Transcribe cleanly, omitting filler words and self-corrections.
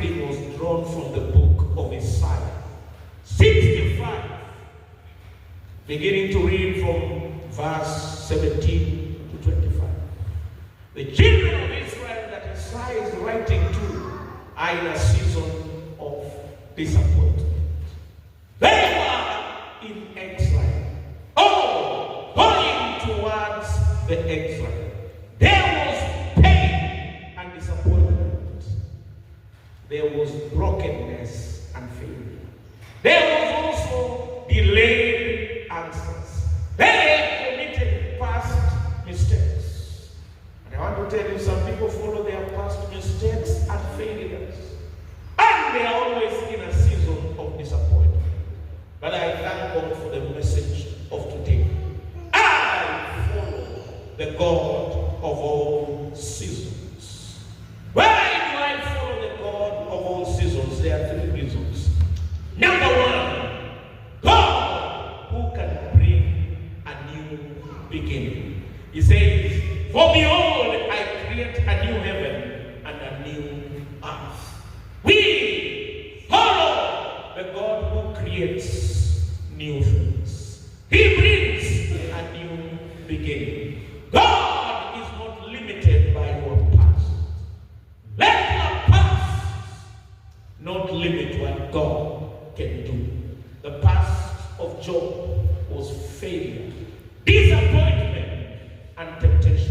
reading was drawn from the book of Isaiah 65, beginning to read from verse 17 to 25. The children of Israel that Isaiah is writing to are in a season of disappointment. They were in exile. Oh, going towards the exile. There was pain and disappointment. There was brokenness and failure. There was also delayed answers. They committed past mistakes. And I want to tell you, some people follow their past mistakes and failures. And they are always in a season of disappointment. But I thank God for the message of today. I follow the God of all seasons. Why do I follow the God of all seasons? There are three reasons. Number one, God who can bring a new beginning. He says, for behold, I create a new heaven and a new earth. We follow the God who creates new things. He brings a new beginning. God is not limited by your past. Let your past not limit what God can do. The past of Job was failure, disappointment, and temptation.